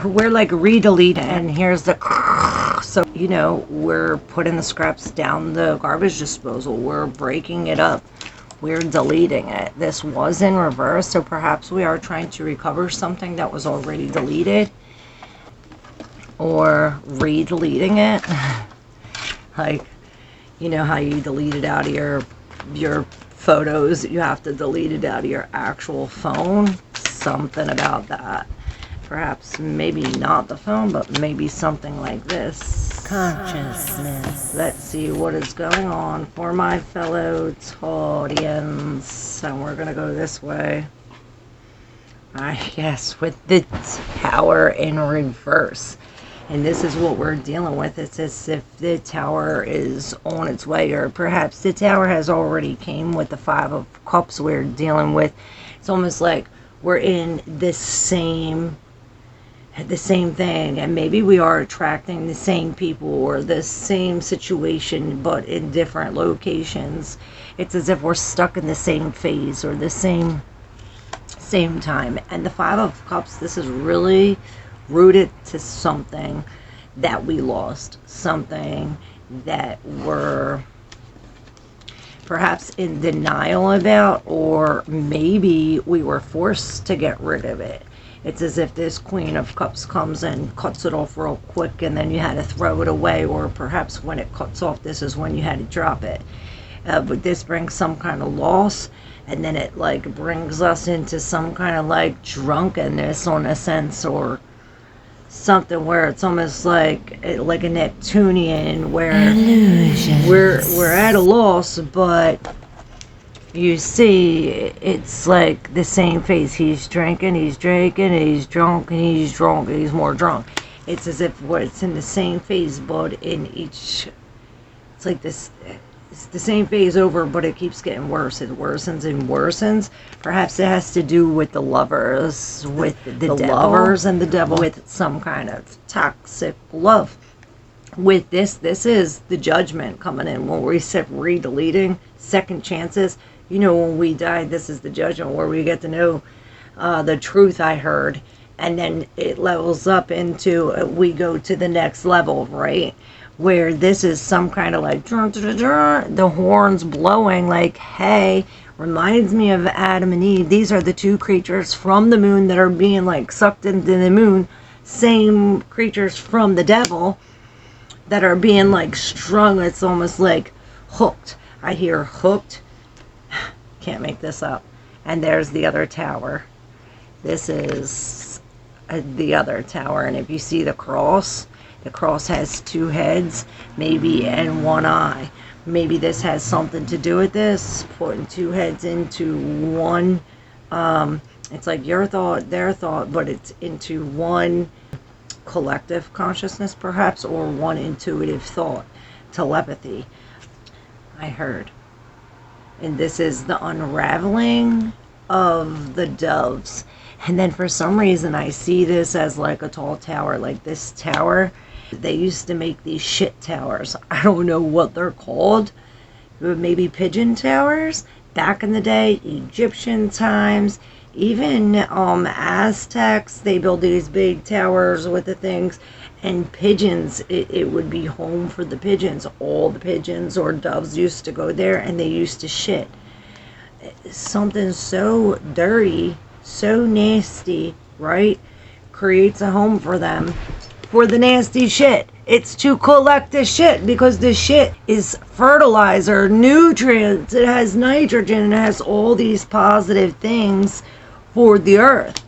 we're like redeleting, and here's the so you know, we're putting the scraps down the garbage disposal, we're breaking it up, we're deleting it. This was in reverse, so perhaps we are trying to recover something that was already deleted, or redeleting it. Like, you know how you delete it out of your photos, you have to delete it out of your actual phone. Something about that. Perhaps maybe not the phone, but maybe something like this. Consciousness. Let's see what is going on for my fellow audience. And we're gonna go this way. Yes, with the Tower in reverse. And this is what we're dealing with. It's as if the Tower is on its way, or perhaps the Tower has already came with the Five of Cups we're dealing with. It's almost like we're in the same thing, and maybe we are attracting the same people or the same situation, but in different locations. It's as if we're stuck in the same phase or the same time. And the Five of Cups, this is really rooted to something that we lost, something that we're perhaps in denial about, or maybe we were forced to get rid of it. It's as if this Queen of Cups comes and cuts it off real quick, and then you had to throw it away, or perhaps when it cuts off, this is when you had to drop it. But this brings some kind of loss, and then it like brings us into some kind of like drunkenness on a sense, or something where it's almost like a Neptunian, where we're at a loss, but you see, it's like the same phase. He's drinking, he's drunk, and he's drunk, and he's more drunk. It's as if it's in the same phase, but in each, it's like this. It's the same phase over, but it keeps getting worse. It worsens and worsens. Perhaps it has to do with the lovers, with the lovers and the devil, with some kind of toxic love. With this is the judgment coming in. When we said redeleting, second chances, you know, when we died, this is the judgment where we get to know the truth, I heard. And then it levels up into, we go to the next level, right? Where this is some kind of like the horns blowing, like, hey, reminds me of Adam and Eve. These are the two creatures from the moon that are being like sucked into the moon. Same creatures from the devil that are being like strung. It's almost like hooked. I hear hooked. Can't make this up. And there's the other tower. This is the other tower. And if you see the cross has two heads, maybe, and one eye. Maybe this has something to do with this, putting two heads into one. It's like your thought, their thought, but it's into one collective consciousness, perhaps, or one intuitive thought, telepathy, I heard. And this is the unraveling of the doves. And then for some reason I see this as like a tall tower, like this tower. They used to make these shit towers. I don't know what they're called. Maybe pigeon towers? Back in the day, Egyptian times, even Aztecs, they build these big towers with the things. And pigeons, it would be home for the pigeons. All the pigeons or doves used to go there, and they used to shit. Something so dirty, so nasty, right? Creates a home for them. For the nasty shit. It's to collect the shit, because the shit is fertilizer, nutrients, it has nitrogen, it has all these positive things for the earth,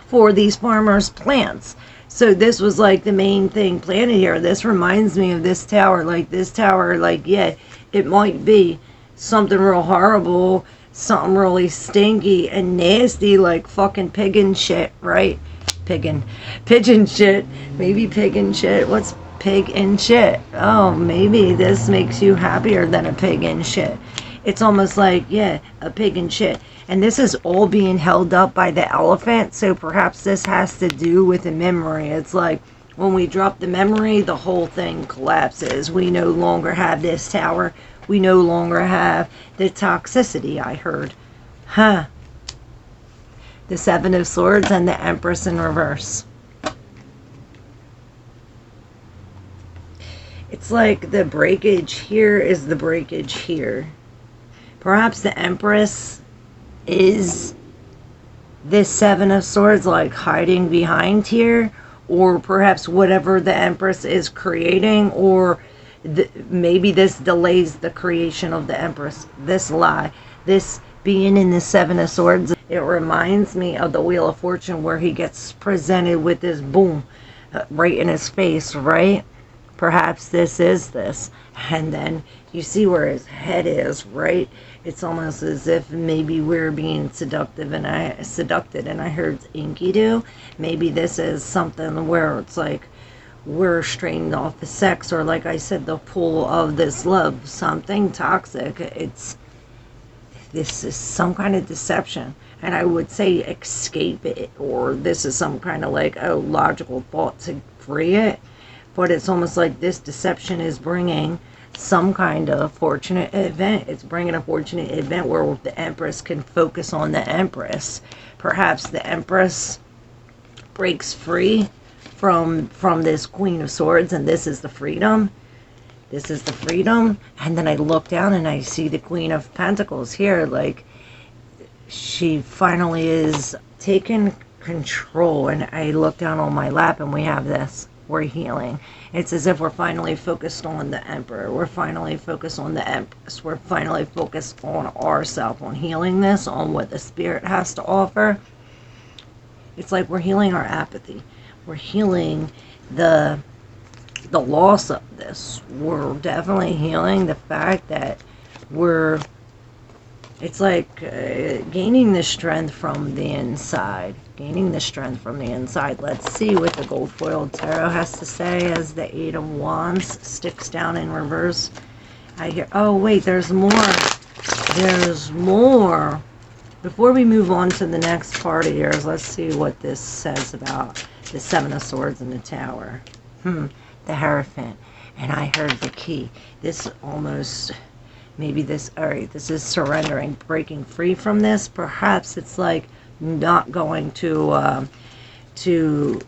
for these farmers' plants. So this was like the main thing planted here. This reminds me of this tower. Like this tower, like, yeah, it might be something real horrible, something really stinky and nasty, like fucking pigeon shit, right? Pigeon shit, maybe pig and shit. What's pig and shit? Oh, maybe this makes you happier than a pig and shit. It's almost like, yeah, a pig and shit. And this is all being held up by the elephant, so perhaps this has to do with a memory. It's like when we drop the memory, the whole thing collapses. We no longer have this tower. We no longer have the toxicity, I heard. Huh. The Seven of Swords and the Empress in reverse. It's like the breakage here is the breakage here. Perhaps the Empress is this Seven of Swords, like hiding behind here, or perhaps whatever the Empress is creating, or maybe this delays the creation of the Empress. This lie, this being in the Seven of Swords, it reminds me of the Wheel of Fortune, where he gets presented with this boom right in his face, right? Perhaps this is this. And then you see where his head is, right? It's almost as if maybe we're being seducted, and I heard Enkidu. Maybe this is something where it's like we're strained off the sex, or like I said, the pull of this love, something toxic. This is some kind of deception, and I would say escape it, or this is some kind of like a logical thought to free it. But it's almost like this deception is bringing some kind of fortunate event. It's bringing a fortunate event where the Empress can focus on the Empress. Perhaps the Empress breaks free from this Queen of Swords, and this is the freedom. This is the freedom. And then I look down and I see the Queen of Pentacles here. Like, she finally is taking control. And I look down on my lap and we have this. We're healing. It's as if we're finally focused on the Emperor. We're finally focused on the Empress. We're finally focused on ourselves, on healing this, on what the Spirit has to offer. It's like we're healing our apathy. We're healing the loss of this. We're definitely healing the fact that it's like gaining the strength from the inside. Gaining the strength from the inside. Let's see what the gold foiled tarot has to say as the Eight of Wands sticks down in reverse. I hear, oh wait, there's more. There's more. Before we move on to the next part of yours, let's see what this says about the Seven of Swords and the Tower. The Hierophant. And I heard the key. This almost... Maybe this, alright, this is surrendering, breaking free from this. Perhaps it's like not going to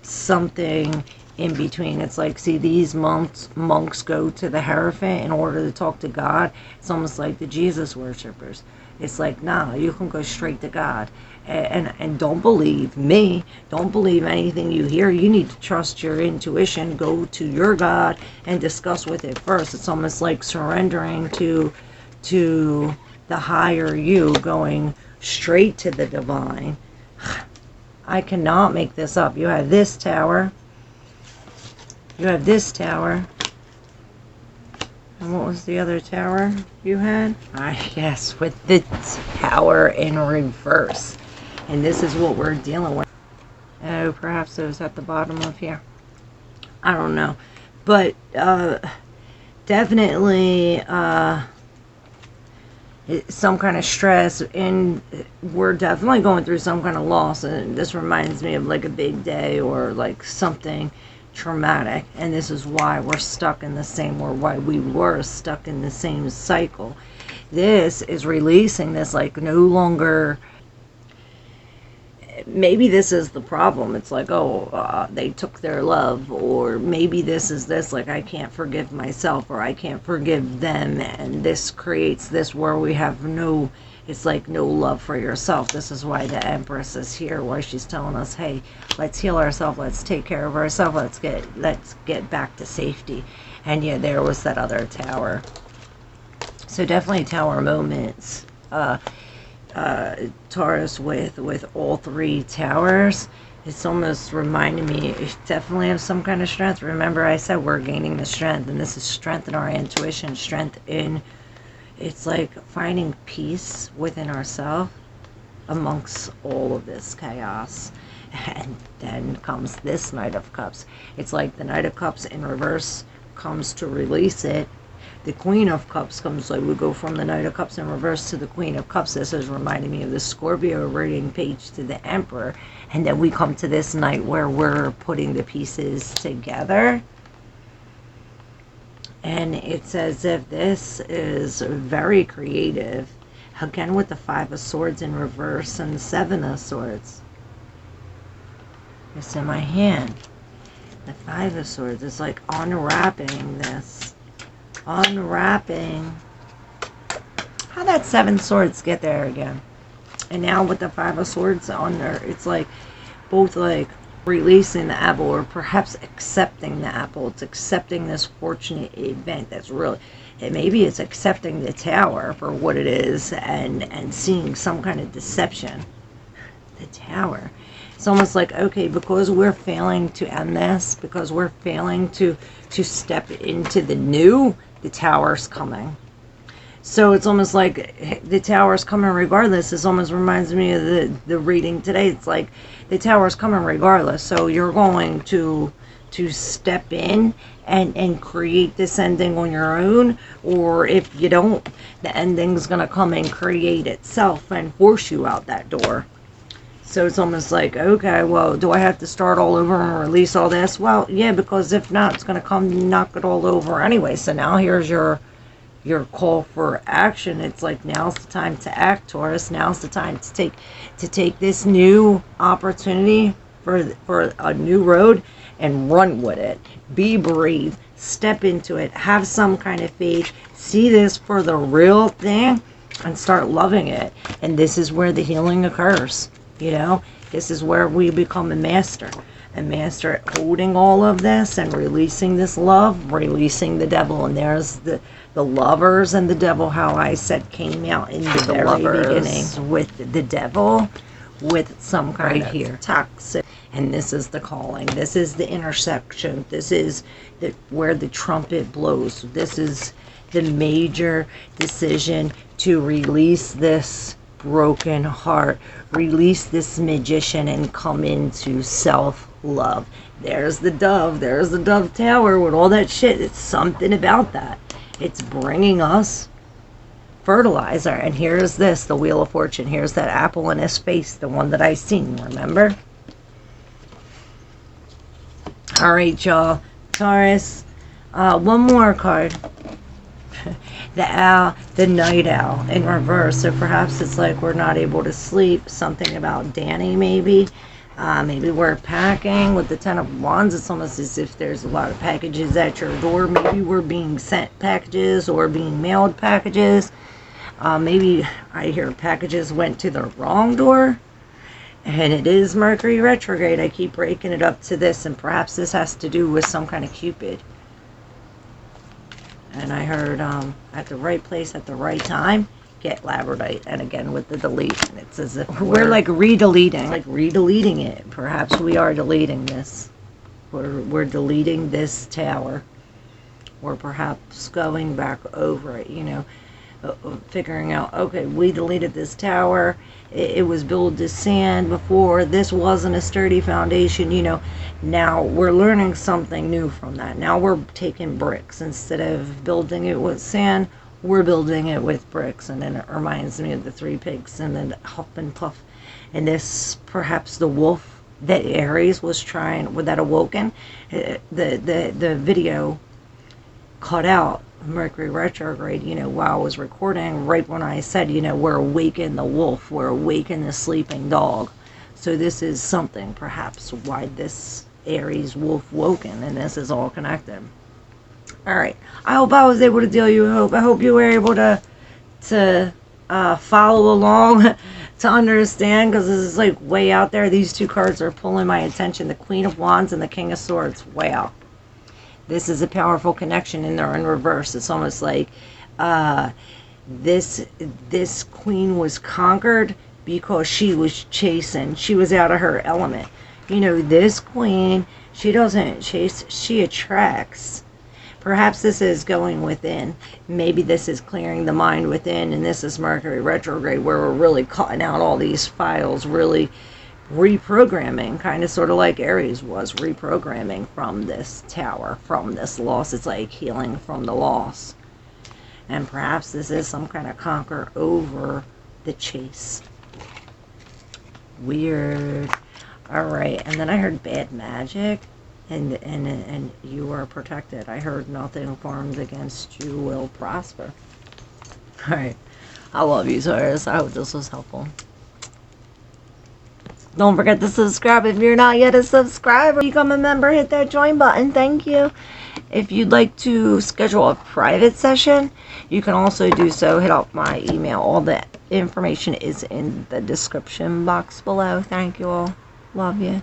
something in between. It's like, see, these monks go to the Hierophant in order to talk to God. It's almost like the Jesus worshippers. It's like, nah, you can go straight to God. And don't believe me. Don't believe anything you hear. You need to trust your intuition. Go to your God and discuss with it first. It's almost like surrendering to the higher you, going straight to the divine. I cannot make this up. You have this tower. You have this tower. And what was the other tower you had? Yes, with the tower in reverse. And this is what we're dealing with. Oh, perhaps it was at the bottom of here. I don't know. But definitely... some kind of stress, and we're definitely going through some kind of loss, and this reminds me of like a big day or like something traumatic, and this is why we're stuck in the same, or why we were stuck in the same cycle. This is releasing this, like no longer... Maybe this is the problem. It's like, oh, they took their love, or maybe this is this, like I can't forgive myself, or I can't forgive them, and this creates this where we have no, it's like no love for yourself. This is why the Empress is here, why she's telling us, hey, let's heal ourselves, let's take care of ourselves, let's get back to safety. And yeah, there was that other tower. So definitely tower moments. Taurus with all three towers. It's almost reminding me definitely of some kind of strength. Remember I said we're gaining the strength, and this is strength in our intuition, strength in, it's like finding peace within ourselves amongst all of this chaos. And then comes this Knight of Cups. It's like the Knight of Cups in reverse comes to release it. The Queen of Cups comes, like we go from the Knight of Cups in reverse to the Queen of Cups. This is reminding me of the Scorpio reading page to the Emperor. And then we come to this night where we're putting the pieces together. And it's as if this is very creative. Again with the Five of Swords in reverse and the Seven of Swords. It's in my hand. The Five of Swords is like unwrapping this. Unwrapping. How'd that Seven Swords get there again? And now with the Five of Swords on there, it's like both like releasing the apple or perhaps accepting the apple. It's accepting this fortunate event that's really, and maybe it's accepting the Tower for what it is and seeing some kind of deception. The Tower. It's almost like, okay, because we're failing to end this, because we're failing to step into the new, the Tower's coming. So it's almost like the Tower's coming regardless. This almost reminds me of the reading today. It's like the Tower's coming regardless. So you're going to step in and create this ending on your own, or if you don't, the ending's going to come and create itself and force you out that door. So it's almost like, okay, well, do I have to start all over and release all this? Well, yeah, because if not, it's going to come knock it all over anyway. So now here's your call for action. It's like, now's the time to act, Taurus. Now's the time to take this new opportunity for a new road and run with it. Be brave. Step into it. Have some kind of faith. See this for the real thing and start loving it. And this is where the healing occurs. You know, this is where we become a master at holding all of this and releasing this love, releasing the devil. And there's the lovers and the devil, how I said, came out in the very beginning with the devil, with some kind of here toxic. And this is the calling. This is the intersection. This is where the trumpet blows. This is the major decision to release this broken heart, release this magician and come into self-love. There's the dove tower with all that shit. It's something about that. It's bringing us fertilizer. And here's this, the Wheel of Fortune. Here's that apple in his face, the one that I seen, remember? All right, y'all. Taurus, one more card. The night owl in reverse. So perhaps it's like we're not able to sleep. Something about Danny, maybe. Maybe we're packing with the Ten of Wands. It's almost as if there's a lot of packages at your door. Maybe we're being sent packages or being mailed packages. Maybe I hear packages went to the wrong door. And it is Mercury retrograde. I keep breaking it up to this. And perhaps this has to do with some kind of Cupid. And I heard at the right place at the right time, get labradorite. And again with the delete, and it's as if we're like redeleting, it. Perhaps we are deleting this. We're deleting this tower, or perhaps going back over it. You know, figuring out, okay, we deleted this tower. It was built to sand before. This wasn't a sturdy foundation. You know, now we're learning something new from that. Now we're taking bricks. Instead of building it with sand, we're building it with bricks. And then it reminds me of the Three Pigs and then Huff and Puff. And this, perhaps the wolf that Aries was trying, with that awoken, the video cut out Mercury retrograde, you know, while I was recording, right when I said, you know, we're awakening the wolf, we're awakening the sleeping dog. So this is something, perhaps, why this Aries wolf woken, and this is all connected. All right, I hope I was able to deal you. I hope you were able to follow along, to understand, because this is like way out there. These two cards are pulling my attention: the Queen of Wands and the King of Swords. Wow. This is a powerful connection, and they're in reverse. It's almost like this queen was conquered because she was chasing. She was out of her element. You know, this queen, she doesn't chase, she attracts. Perhaps this is going within. Maybe this is clearing the mind within, and this is Mercury retrograde, where we're really cutting out all these files, really reprogramming, kind of sort of like Aries was reprogramming from this tower, from this loss. It's like healing from the loss. And perhaps this is some kind of conquer over the chase. Weird. All right, and then I heard bad magic, and you are protected. I heard nothing formed against you will prosper. All right, I love you, Taurus. I hope this was helpful. Don't forget to subscribe if you're not yet a subscriber. Become a member, hit that join button. Thank you. If you'd like to schedule a private session, you can also do so. Hit up my email. All the information is in the description box below. Thank you all. Love you.